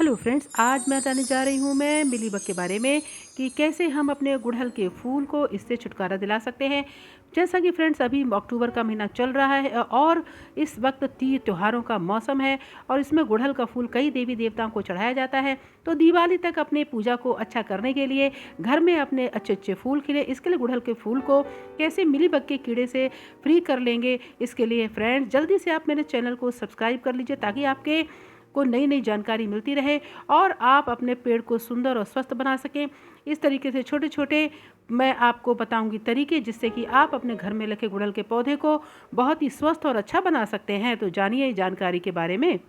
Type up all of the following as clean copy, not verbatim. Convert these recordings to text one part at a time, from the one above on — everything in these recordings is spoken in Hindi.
हेलो फ्रेंड्स, आज मैं बताने जा रही हूँ मैं मिलीबग के बारे में कि कैसे हम अपने गुड़हल के फूल को इससे छुटकारा दिला सकते हैं। जैसा कि फ्रेंड्स अभी अक्टूबर का महीना चल रहा है और इस वक्त तीज त्योहारों का मौसम है और इसमें गुड़हल का फूल कई देवी देवताओं को चढ़ाया जाता है। तो दिवाली तक अपने पूजा को अच्छा करने के लिए घर में अपने अच्छे अच्छे फूल खिले, इसके लिए गुड़हल के फूल को कैसे मिलीबग के कीड़े से फ्री कर लेंगे, इसके लिए फ्रेंड्स जल्दी से आप मेरे चैनल को सब्सक्राइब कर लीजिए ताकि आपके को नई नई जानकारी मिलती रहे और आप अपने पेड़ को सुंदर और स्वस्थ बना सकें। इस तरीके से छोटे छोटे मैं आपको बताऊंगी तरीके जिससे कि आप अपने घर में लगे गुड़हल के पौधे को बहुत ही स्वस्थ और अच्छा बना सकते हैं। तो जानिए इस जानकारी के बारे में।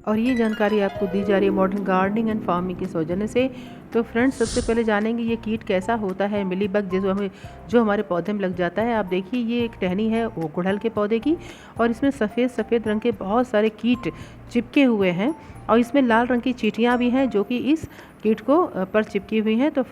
और ये जानकारी आपको दी जा रही है मॉडर्न गार्डनिंग एंड फार्मिंग के सौजन्य से। तो फ्रेंड्स सबसे पहले जानेंगे ये कीट कैसा होता है मिलीबग जो हमारे पौधे में लग जाता है। आप देखिए ये एक टहनी है वो गुड़हल के पौधे की और इसमें सफ़ेद सफ़ेद रंग के बहुत सारे कीट चिपके हुए हैं और इसमें लाल रंग की चींटियाँ भी हैं जो कि इस कीट को पर चिपकी हुई हैं। तो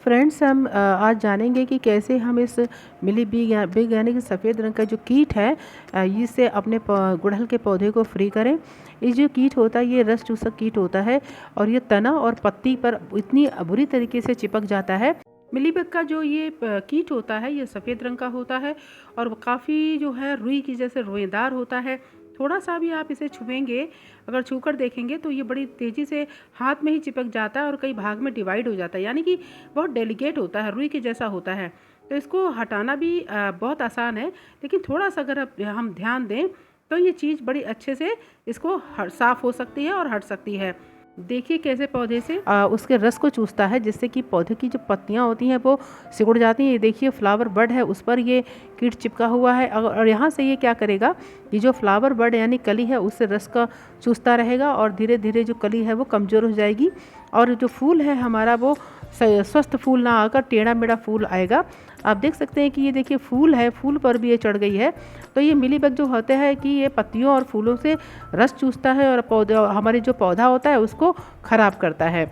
फ्रेंड्स हम आज जानेंगे कि कैसे हम इस बिग यानी कि सफ़ेद रंग का जो कीट है इससे अपने गुड़हल के पौधे को फ्री करें। ये जो कीट होता है ये रस चूसक कीट होता है और ये तना और पत्ती पर इतनी बुरी तरीके से चिपक जाता है। मिलीबग का जो ये कीट होता है ये सफ़ेद रंग का होता है और काफ़ी जो है रुई की जैसे रोएदार होता है। थोड़ा सा भी आप इसे छुएंगे, अगर छूकर देखेंगे तो ये बड़ी तेज़ी से हाथ में ही चिपक जाता है और कई भाग में डिवाइड हो जाता है, यानी कि बहुत डेलिकेट होता है, रुई के जैसा होता है। तो इसको हटाना भी बहुत आसान है, लेकिन थोड़ा सा अगर हम ध्यान दें तो ये चीज़ बड़ी अच्छे से इसको साफ़ हो सकती है और हट सकती है। देखिए कैसे पौधे से उसके रस को चूसता है जिससे कि पौधे की जो पत्तियां होती हैं वो सिकुड़ जाती हैं। ये देखिए फ्लावर बड है उस पर ये कीट चिपका हुआ है और यहाँ से ये क्या करेगा, ये जो फ्लावर बड यानी कली है उससे रस का चूसता रहेगा और धीरे धीरे जो कली है वो कमज़ोर हो जाएगी और जो फूल है हमारा वो स्वस्थ फूल ना आकर टेढ़ा मेढ़ा फूल आएगा। आप देख सकते हैं कि ये देखिए फूल है, फूल पर भी ये चढ़ गई है। तो ये मिलीबग जो होते हैं कि ये पत्तियों और फूलों से रस चूसता है और पौधे हमारे जो पौधा होता है उसको खराब करता है।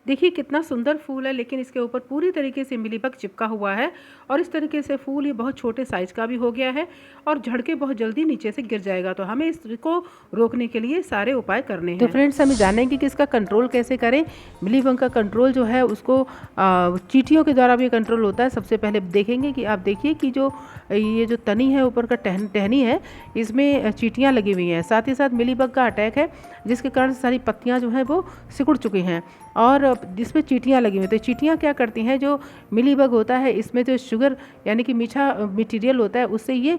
देखिए कितना सुंदर फूल है लेकिन इसके ऊपर पूरी तरीके से मिलीबग चिपका हुआ है और इस तरीके से फूल ये बहुत छोटे साइज का भी हो गया है और झड़ के बहुत जल्दी नीचे से गिर जाएगा। तो हमें इसको रोकने के लिए सारे उपाय करने हैं। तो फ्रेंड्स हमें जानेंगे कि इसका कंट्रोल कैसे करें। मिलीबग का कंट्रोल जो है उसको चींटियों के द्वारा भी कंट्रोल होता है। सबसे पहले देखेंगे कि आप देखिए कि ये जो तनी है ऊपर का टहनी है इसमें चींटियाँ लगी हुई हैं, साथ ही साथ मिलीबग का अटैक है जिसके कारण सारी पत्तियाँ जो हैं वो सिकुड़ चुकी हैं और जिसमें चींटियाँ लगी हुई। तो चींटियाँ क्या करती हैं, जो मिलीबग होता है इसमें जो शुगर यानी कि मीठा मटेरियल होता है उससे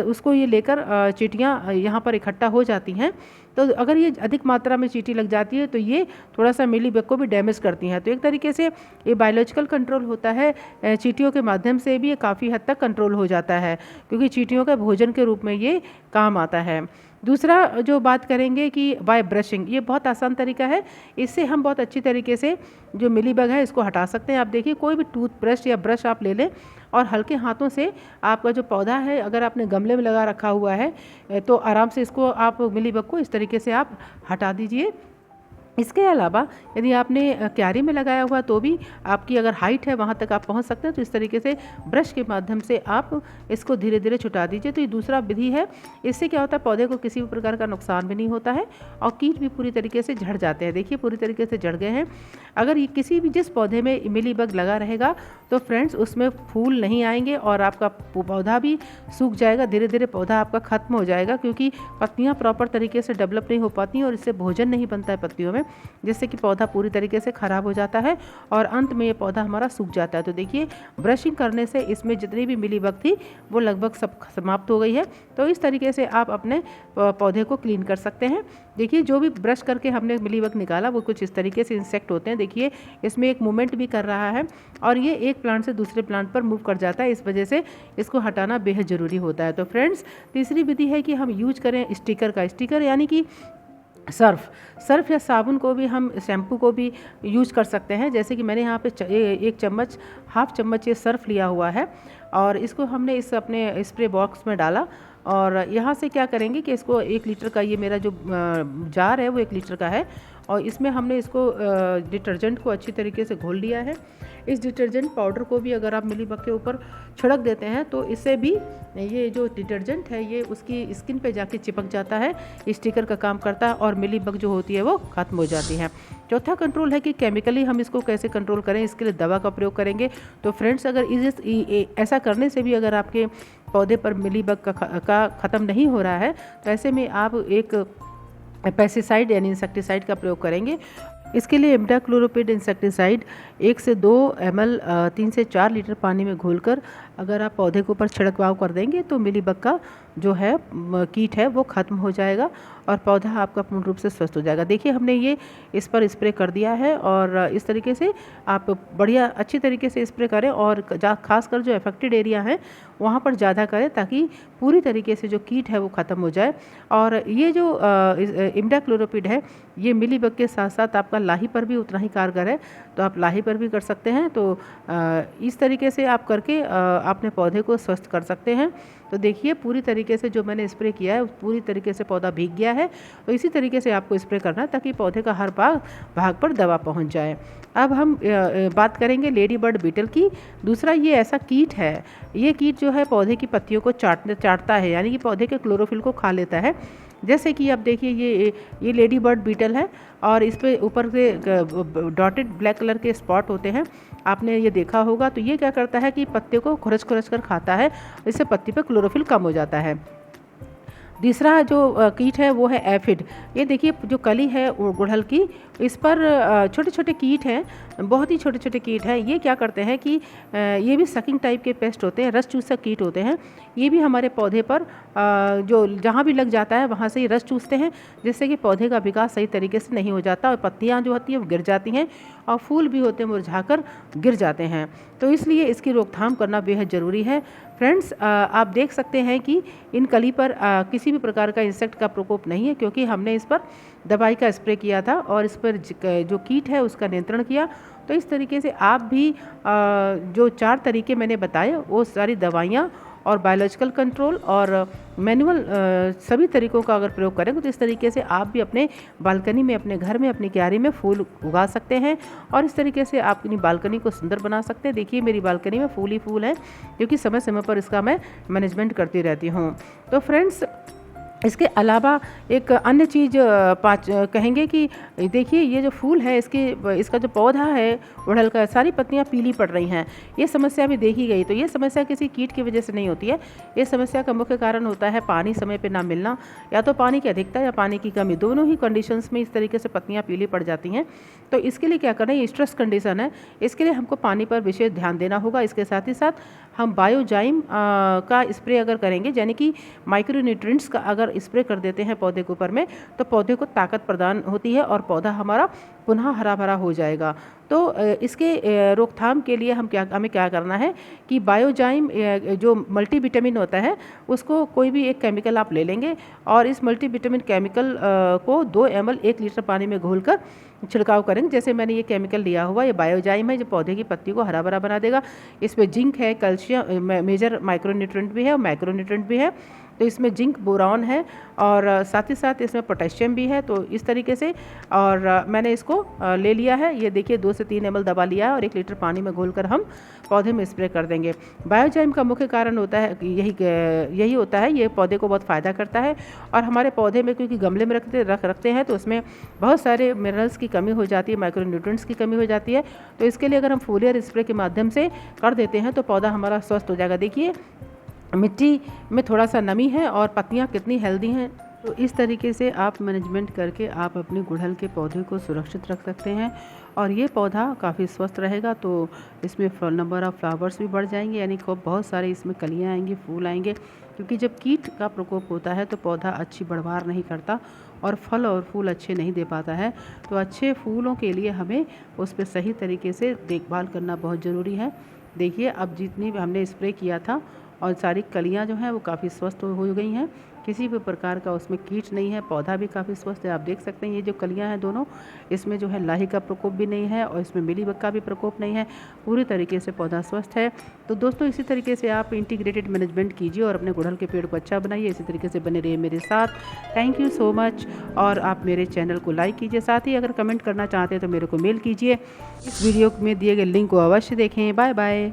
उसको ये लेकर चींटियाँ यहाँ पर इकट्ठा हो जाती हैं। तो अगर ये अधिक मात्रा में चींटी लग जाती है तो ये थोड़ा सा मिलीबग को भी डैमेज करती हैं। तो एक तरीके से ये बायोलॉजिकल कंट्रोल होता है, चींटियों के माध्यम से भी ये काफ़ी हद तक कंट्रोल हो जाता है क्योंकि चींटियों का भोजन के रूप में ये काम आता है। दूसरा जो बात करेंगे कि बाय ब्रशिंग, ये बहुत आसान तरीका है, इससे हम बहुत अच्छी तरीके से जो मिलीबग है इसको हटा सकते हैं। आप देखिए कोई भी टूथब्रश या ब्रश आप ले लें और हल्के हाथों से आपका जो पौधा है अगर आपने गमले में लगा रखा हुआ है तो आराम से इसको आप मिलीबग को इस तरीके से आप हटा दीजिए। इसके अलावा यदि आपने क्यारी में लगाया हुआ तो भी आपकी अगर हाइट है वहाँ तक आप पहुँच सकते हैं। तो इस तरीके से ब्रश के माध्यम से आप इसको धीरे धीरे छुटा दीजिए। तो ये दूसरा विधि है, इससे क्या होता है पौधे को किसी भी प्रकार का नुकसान भी नहीं होता है और कीट भी पूरी तरीके से झड़ जाते हैं। देखिए पूरी तरीके से झड़ गए हैं। अगर ये किसी भी जिस पौधे में मिलीबग लगा रहेगा तो फ्रेंड्स उसमें फूल नहीं आएंगे और आपका पौधा भी सूख जाएगा, धीरे धीरे पौधा आपका ख़त्म हो जाएगा क्योंकि पत्तियाँ प्रॉपर तरीके से डेवलप नहीं हो पाती और इससे भोजन नहीं बनता है पत्तियों में, जिससे कि पौधा पूरी तरीके से ख़राब हो जाता है और अंत में ये पौधा हमारा सूख जाता है। तो देखिए ब्रशिंग करने से इसमें जितनी भी मिलीबग थी वो लगभग सब समाप्त हो गई है। तो इस तरीके से आप अपने पौधे को क्लीन कर सकते हैं। देखिए जो भी ब्रश करके हमने मिलीबग निकाला वो कुछ इस तरीके से इंसेक्ट होते हैं। देखिए इसमें एक मूवमेंट भी कर रहा है और ये एक प्लांट से दूसरे प्लांट पर मूव कर जाता है, इस वजह से इसको हटाना बेहद ज़रूरी होता है। तो फ्रेंड्स तीसरी विधि है कि हम यूज करें स्टिकर यानी कि सर्फ या साबुन को भी हम शैम्पू को भी यूज कर सकते हैं। जैसे कि मैंने यहाँ पे एक चम्मच हाफ चम्मच ये सर्फ लिया हुआ है और इसको हमने इस अपने स्प्रे बॉक्स में डाला और यहाँ से क्या करेंगे कि इसको 1 लीटर का ये मेरा जो जार है वो 1 लीटर का है और इसमें हमने इसको डिटर्जेंट को अच्छी तरीके से घोल लिया है। इस डिटर्जेंट पाउडर को भी अगर आप मिलीबग के ऊपर छिड़क देते हैं तो इससे भी ये जो डिटर्जेंट है ये उसकी स्किन पे जाके चिपक जाता है, स्टिकर का काम करता है और मिलीबग जो होती है वो ख़त्म हो जाती है। चौथा कंट्रोल है कि केमिकली हम इसको कैसे कंट्रोल करें, इसके लिए दवा का प्रयोग करेंगे। तो फ्रेंड्स, अगर ऐसा करने से भी अगर आपके पौधे पर मिलीबग का ख़त्म नहीं हो रहा है तो ऐसे में आप एक पेस्टिसाइड यानी इंसेक्टिसाइड का प्रयोग करेंगे। इसके लिए इमिडाक्लोप्रिड इंसेक्टिसाइड 1 से 2 ml 3 से 4 लीटर पानी में घोलकर अगर आप पौधे के ऊपर छिड़काव कर देंगे तो मिलीबग का जो है कीट है वो ख़त्म हो जाएगा और पौधा आपका पूर्ण रूप से स्वस्थ हो जाएगा। देखिए, हमने ये इस पर स्प्रे कर दिया है और इस तरीके से आप बढ़िया अच्छी तरीके से स्प्रे करें और खासकर जो अफेक्टेड एरिया है वहाँ पर ज़्यादा करें ताकि पूरी तरीके से जो कीट है वो ख़त्म हो जाए। और ये जो इमिडाक्लोप्रिड है ये मिलीबग के साथ साथ आपका लाही पर भी उतना ही कारगर है, तो आप लाही पर भी कर सकते हैं। तो इस तरीके से आप करके अपने पौधे को स्वस्थ कर सकते हैं। तो देखिए, पूरी तरीके से जो मैंने स्प्रे किया है पूरी तरीके से पौधा भीग गया है। तो इसी तरीके से आपको स्प्रे करना है ताकि पौधे का हर भाग पर दवा पहुंच जाए। अब हम बात करेंगे लेडी बर्ड बीटल की। दूसरा, ये ऐसा कीट है, ये कीट जो है पौधे की पत्तियों को चाटता है, यानी कि पौधे के क्लोरोफिल को खा लेता है। जैसे कि आप देखिए, ये लेडी बर्ड बीटल है और इस पे ऊपर से डॉटेड ब्लैक कलर के स्पॉट होते हैं, आपने ये देखा होगा। तो ये क्या करता है कि पत्ते को खुरच कर खाता है, इससे पत्ती पे क्लोरोफिल कम हो जाता है। तीसरा जो कीट है वो है एफिड। ये देखिए, जो कली है गुड़हल की, इस पर छोटे छोटे कीट हैं, बहुत ही छोटे छोटे कीट हैं। ये क्या करते हैं कि ये भी सकिंग टाइप के पेस्ट होते हैं, रस चूसक कीट होते हैं। ये भी हमारे पौधे पर जो जहाँ भी लग जाता है वहाँ से ही रस चूसते हैं, जिससे कि पौधे का विकास सही तरीके से नहीं हो जाता और पत्तियाँ जो होती हैं वो गिर जाती हैं और फूल भी होते हैं मुरझाकर गिर जाते हैं। तो इसलिए इसकी रोकथाम करना बेहद ज़रूरी है। फ्रेंड्स, आप देख सकते हैं कि इन कली पर किसी भी प्रकार का इंसेक्ट का प्रकोप नहीं है, क्योंकि हमने इस पर दवाई का स्प्रे किया था और इस पर जो कीट है उसका नियंत्रण किया। तो इस तरीके से आप भी जो 4 तरीके मैंने बताए वो सारी दवाइयाँ और बायोलॉजिकल कंट्रोल और मैनुअल सभी तरीकों का अगर प्रयोग करेंगे तो इस तरीके से आप भी अपने बालकनी में, अपने घर में, अपनी क्यारी में फूल उगा सकते हैं और इस तरीके से आप अपनी बालकनी को सुंदर बना सकते हैं। देखिए, मेरी बालकनी में फूल ही फूल है, क्योंकि समय समय पर इसका मैं मैनेजमेंट करती रहती हूँ। तो फ्रेंड्स, इसके अलावा एक अन्य चीज़ कहेंगे कि देखिए, ये जो फूल है इसका जो पौधा है गुड़हल का, सारी पत्तियां पीली पड़ रही हैं। ये समस्या भी देखी गई। तो ये समस्या किसी कीट की वजह से नहीं होती है। ये समस्या का मुख्य कारण होता है पानी समय पे ना मिलना, या तो पानी की अधिकता या पानी की कमी, दोनों ही कंडीशंस में इस तरीके से पत्तियाँ पीली पड़ जाती हैं। तो इसके लिए क्या करें, ये स्ट्रेस कंडीशन है, इसके लिए हमको पानी पर विशेष ध्यान देना होगा। इसके साथ ही साथ हम बायोजाइम का स्प्रे अगर करेंगे, यानी कि माइक्रोन्यूट्रिएंट्स का अगर स्प्रे कर देते हैं पौधे के ऊपर में, तो पौधे को ताकत प्रदान होती है और पौधा हमारा पुनः हरा भरा हो जाएगा। तो इसके रोकथाम के लिए हमें क्या करना है कि बायोजाइम जो मल्टीविटामिन होता है उसको कोई भी एक केमिकल आप ले लेंगे और इस मल्टीविटामिन केमिकल को 2 ml 1 लीटर पानी में घोलकर छिड़काव करेंगे। जैसे मैंने ये केमिकल लिया हुआ, ये बायोजाइम है जो पौधे की पत्ती को हरा भरा बना देगा। इसमें जिंक है, कैल्शियम, मेजर माइक्रोन्यूट्रिएंट भी है और मैक्रोन्यूट्रिएंट भी है। तो इसमें जिंक, बोरॉन है और साथ ही साथ इसमें पोटेशियम भी है। तो इस तरीके से और मैंने इसको ले लिया है। ये देखिए, 2 से 3 ml दवा लिया है और 1 लीटर पानी में घोलकर हम पौधे में स्प्रे कर देंगे। बायोजाइम का मुख्य कारण होता है यही होता है, ये पौधे को बहुत फ़ायदा करता है। और हमारे पौधे में क्योंकि गमले में रखते हैं तो उसमें बहुत सारे मिनरल्स की कमी हो जाती है, माइक्रोन्यूट्रिएंट्स की कमी हो जाती है। तो इसके लिए अगर हम फोलियर स्प्रे के माध्यम से कर देते हैं तो पौधा हमारा स्वस्थ हो जाएगा। देखिए, मिट्टी में थोड़ा सा नमी है और पत्तियां कितनी हेल्दी हैं। तो इस तरीके से आप मैनेजमेंट करके आप अपने गुड़हल के पौधे को सुरक्षित रख सकते हैं और ये पौधा काफ़ी स्वस्थ रहेगा। तो इसमें नंबर ऑफ़ फ्लावर्स भी बढ़ जाएंगे, यानी खूब बहुत सारे इसमें कलियाँ आएंगी, फूल आएंगे। क्योंकि जब कीट का प्रकोप होता है तो पौधा अच्छी बढ़वार नहीं करता और फल और फूल अच्छे नहीं दे पाता है। तो अच्छे फूलों के लिए हमें उस पर सही तरीके से देखभाल करना बहुत ज़रूरी है। देखिए, अब जितनी हमने स्प्रे किया था और सारी कलियाँ जो हैं वो काफ़ी स्वस्थ हो गई हैं। किसी भी प्रकार का उसमें कीट नहीं है, पौधा भी काफ़ी स्वस्थ है। आप देख सकते हैं ये जो कलियाँ हैं दोनों, इसमें जो है लाही का प्रकोप भी नहीं है और इसमें मिलीबग का भी प्रकोप नहीं है। पूरी तरीके से पौधा स्वस्थ है। तो दोस्तों इसी तरीके से आप इंटीग्रेटेड मैनेजमेंट कीजिए और अपने गुड़हल के पेड़ को अच्छा बनाइए। इसी तरीके से बने रहिए मेरे साथ। Thank you so much. और आप मेरे चैनल को लाइक कीजिए, साथ ही अगर कमेंट करना चाहते हैं तो मेरे को मेल कीजिए। इस वीडियो में दिए गए लिंक को अवश्य देखें। Bye bye.